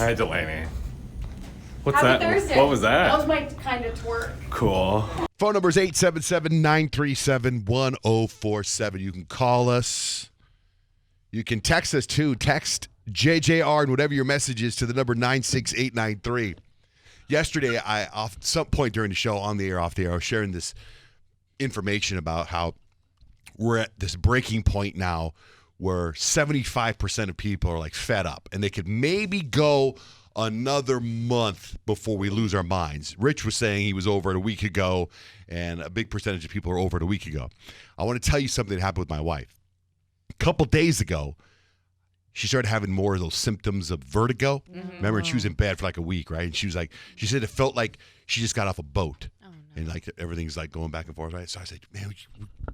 Hi, Delaney. What's Happy that? Thursday. What was that? That was my kind of twerk. Cool. Phone number is 877-937-1047. You can call us. You can text us too. Text JJR and whatever your message is to the number 96893. Yesterday, off some point during the show, on the air, off the air, I was sharing this information about how we're at this breaking point now where 75% of people are like fed up and they could maybe go another month before we lose our minds. Rich was saying he was over it a week ago, and a big percentage of people are over it a week ago. I want to tell you something that happened with my wife. A couple days ago, she started having more of those symptoms of vertigo. Mm-hmm. Remember, and she was in bed for like a week, right? And she was like, she said it felt like she just got off a boat. Oh, no. And like everything's like going back and forth, right? So I said, man, we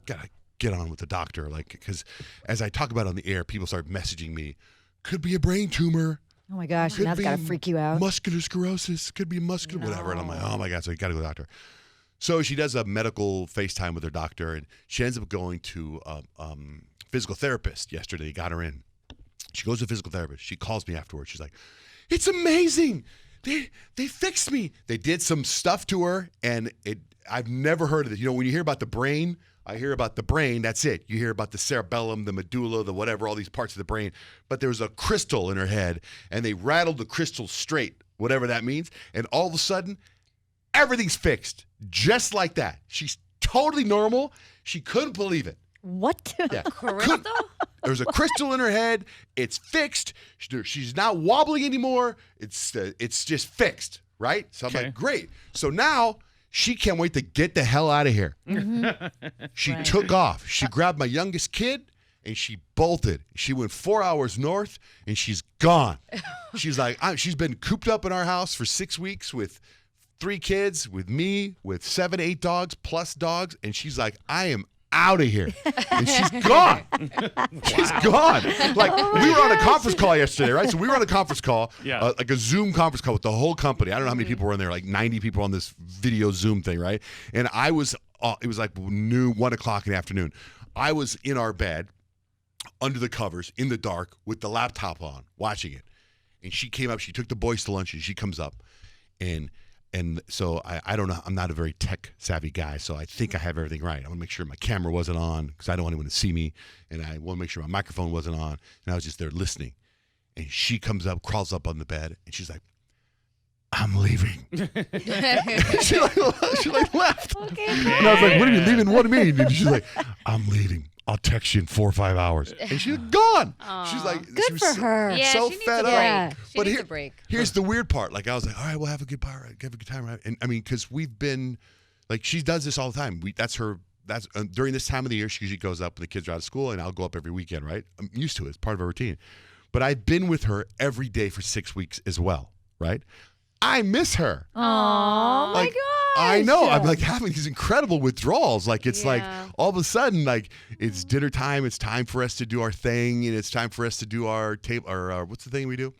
gotta get on with the doctor. Like, because as I talk about it on the air, people start messaging me, could be a brain tumor. Oh my gosh, Could now it's be got to freak you out. Muscular sclerosis. Could be muscular, whatever. And I'm like, oh my God. So you got to go to the doctor. So she does a medical FaceTime with her doctor, and she ends up going to physical therapist yesterday. Got her in. She goes to a physical therapist. She calls me afterwards. She's like, it's amazing. They fixed me. They did some stuff to her, and I've never heard of it. You know, when you hear about the brain, I hear about the brain, that's it. You hear about the cerebellum, the medulla, the whatever, all these parts of the brain. But there was a crystal in her head, and they rattled the crystal straight, whatever that means. And all of a sudden, everything's fixed, just like that. She's totally normal. She couldn't believe it. What? Yeah. Crystal? There's a crystal in her head. It's fixed. She's not wobbling anymore. It's just fixed, right? So I'm like, great. So now she can't wait to get the hell out of here. She took off. She grabbed my youngest kid and she bolted. She went 4 hours north and she's gone. She's like, she's been cooped up in our house for 6 weeks with 3 kids, with me, with 7, 8 dogs plus dogs. And she's like, I am out of here. And she's gone. She's gone. Like, we were on a conference call yesterday, right? So we were on a conference call, like a Zoom conference call with the whole company. I don't know how many people were in there, like 90 people on this video Zoom thing, right? And I was, it was like noon, 1 o'clock in the afternoon. I was in our bed, under the covers, in the dark, with the laptop on, watching it. And she came up, she took the boys to lunch, and she comes up, and so I don't know. I'm not a very tech savvy guy, so I think I have everything right. I want to make sure my camera wasn't on because I don't want anyone to see me, and I want to make sure my microphone wasn't on. And I was just there listening. And she comes up, crawls up on the bed, and she's like, "I'm leaving." she like left. Okay, And I was like, "What do you mean leaving? What do you mean?" And she's like, "I'm leaving. I'll text you in 4 or 5 hours." And she's gone. She's like, Good she was for her. Yeah, so she needs fed a up. break. Yeah. She needs a break. Here's the weird part. Like, I was like, all right, we'll have a good time, right? And I mean, because we've been, like, she does this all the time. That's during this time of the year, she usually goes up when the kids are out of school, and I'll go up every weekend, right? I'm used to it. It's part of our routine. But I've been with her every day for 6 weeks as well, right? I miss her. Oh my Like, gosh. I know. I'm like having these incredible withdrawals. Like, it's like all of a sudden, like, it's dinner time. It's time for us to do our thing, and it's time for us to do our table. Or what's the thing we do?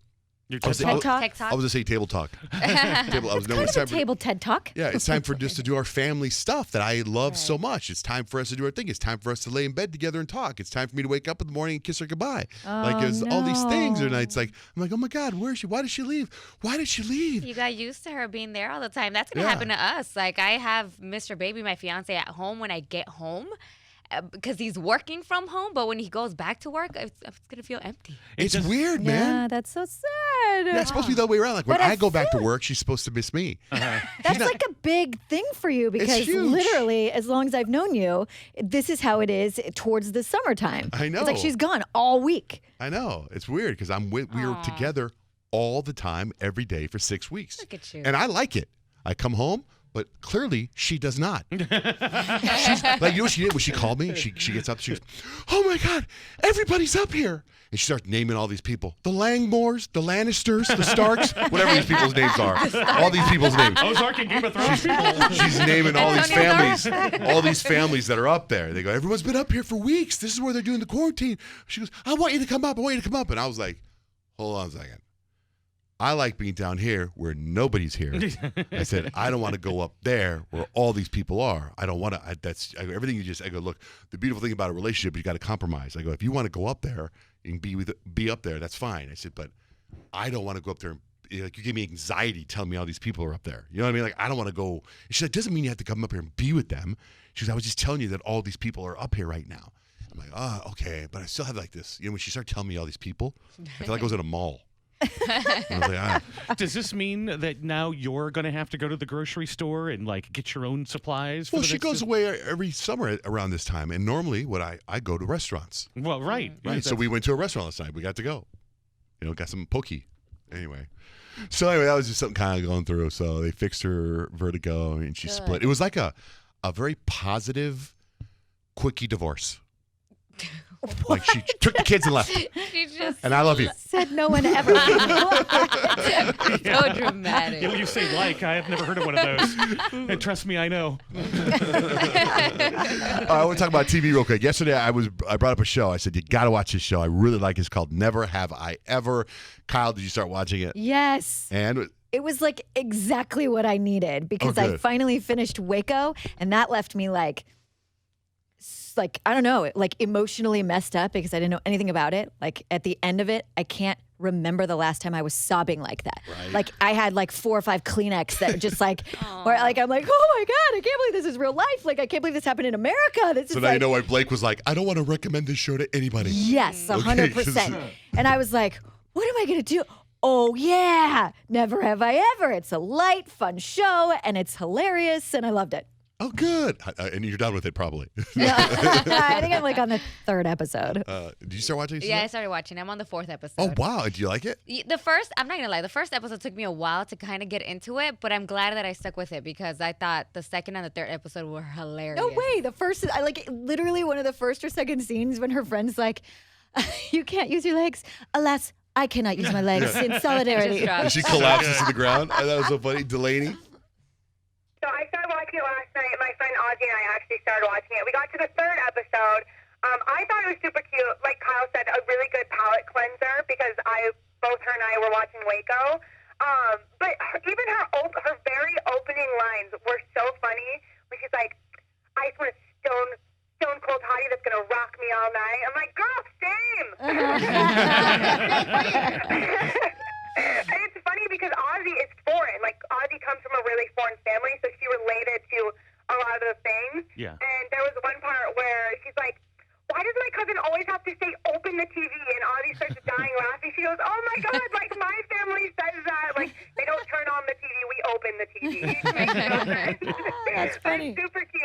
Your TED Talk? Tech Talk? I was gonna say table talk. Table. I was Kind of a table TED Talk. Yeah, it's time for just to do our family stuff that I love so much. It's time for us to do our thing. It's time for us to lay in bed together and talk. It's time for me to wake up in the morning and kiss her goodbye. Like, it's all these things, and it's like, I'm like, oh my God, where is she? Why did she leave? Why did she leave? You got used to her being there all the time. That's going to happen to us. Like, I have Mr. Baby, my fiance, at home when I get home because he's working from home. But when he goes back to work, it's going to feel empty. It's weird, man. Yeah, that's so sad. Yeah, it's supposed to be the other way around. Like, when But I I go back to feel- work, she's supposed to miss me. That's like a big thing for you because huge. literally, as long as I've known you, this is how it is towards the summertime. I know. It's like she's gone all week. I know. It's weird because we were together all the time, every day for 6 weeks. Look at you. And I like it. I come home, but clearly she does not. She's like, you know what she did when she called me? She gets up, she goes, "Oh my God, everybody's up here." And she starts naming all these people. The Langmores, the Lannisters, the Starks, whatever these people's names are. All these people's names. Ozark and Game of Thrones people. She's naming all these Antonio families, all these families that are up there. They go, "Everyone's been up here for weeks. This is where they're doing the quarantine." She goes, "I want you to come up. I want you to come up." And I was like, hold on a second. I like being down here where nobody's here. I said, I don't want to go up there where all these people are. I don't want to. Everything you just. I go, look. The beautiful thing about a relationship, you got to compromise. I go, if you want to go up there and be up there, that's fine. I said, but I don't want to go up there like you give me anxiety telling me all these people are up there. You know what I mean? Like I don't want to go. And she's like, doesn't mean you have to come up here and be with them. She goes, I was just telling you that all these people are up here right now. I'm like, oh, okay, but I still have like this. You know, when she started telling me all these people, I feel like I was at a mall. And I was like, Does this mean that now you're going to have to go to the grocery store and like get your own supplies? For well, the she next goes away every summer around this time, and normally I go to restaurants. Well, right. Yeah, Right. So we went to a restaurant last night. We got to go. You know, got some pokey. Anyway. So anyway, that was just something kind of going through. So they fixed her vertigo and she split. It was like a very positive, quickie divorce. Like she took the kids and left. She just And I love you. Said no one ever. so dramatic. Yeah, when you say like, I have never heard of one of those. And trust me, I know. I want to talk about TV real quick. Yesterday, I brought up a show. I said, you got to watch this show. I really like it. It's called Never Have I Ever. Kyle, did you start watching it? Yes. And It was like exactly what I needed because I good. finally finished Waco, and that left me like I don't know, like emotionally messed up because I didn't know anything about it. Like at the end of it, I can't remember the last time I was sobbing like that. Right. Like I had like 4 or 5 Kleenex that were just like, or like I'm like, oh my God, I can't believe this is real life. Like I can't believe this happened in America. This so is now like, you know why Blake was like, I don't want to recommend this show to anybody. yes, 100%. Okay. And I was like, what am I going to do? Oh, yeah. Never have I ever. It's a light, fun show, and it's hilarious, and I loved it. Oh, good. And you're done with it probably. I think I'm like on the 3rd episode. Did you start watching? Yeah, I started watching. I'm on the 4th episode. Oh, wow. Do you like it? The first, I'm not gonna lie, the first episode took me a while to kind of get into it, but I'm glad that I stuck with it because I thought the 2nd and the 3rd episode were hilarious. No way. The first, I like literally one of the first or second scenes when her friend's like, you can't use your legs. Alas, I cannot use my legs in solidarity. Just dropped. And she collapses to the ground. That was so funny. Delaney? So I started watching it last night. My friend Audrey and I actually started watching it. We got to the 3rd episode. I thought it was super cute. Like Kyle said, a really good palate cleanser because both her and I were watching Waco. But even her very opening lines were so funny. When she's like, I just want a stone cold hottie that's gonna rock me all night. I'm like, girl, same. And it's funny because Ozzy is foreign. Like, Ozzy comes from a really foreign family, so she related to a lot of the things. Yeah. And there was one part where she's like, why does my cousin always have to say, open the TV? And Ozzy starts dying laughing. She goes, oh, my God, like, my family says that. Like, they don't turn on the TV. We open the TV. That's funny. It's super cute.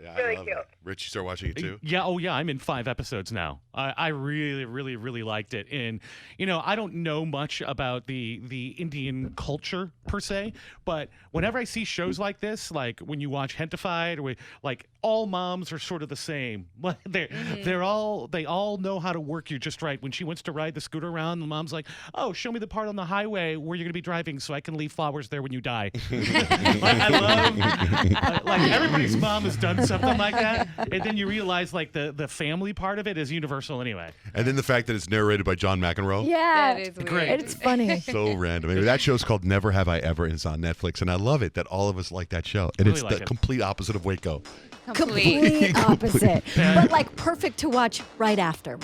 Yeah, really I love cute. it. Rich, you start watching it too? Yeah. Oh, yeah. I'm in 5 episodes now. I really, really, really liked it. And, you know, I don't know much about the Indian culture per se, but whenever I see shows like this, like when you watch Hentified, or like all moms are sort of the same. They all know how to work you just right. When she wants to ride the scooter around, the mom's like, oh, show me the part on the highway where you're going to be driving so I can leave flowers there when you die. I love, like everybody's mom has done something like that. And then you realize like the family part of it is universal anyway. And then the fact that it's narrated by John McEnroe. Yeah. That is weird. Great. It's funny. So random. Anyway, that show's called Never Have I Ever, and it's on Netflix. And I love it that all of us like that show. And Really it's like the it. complete opposite of Waco. Complete. Complete opposite. But like perfect to watch right after.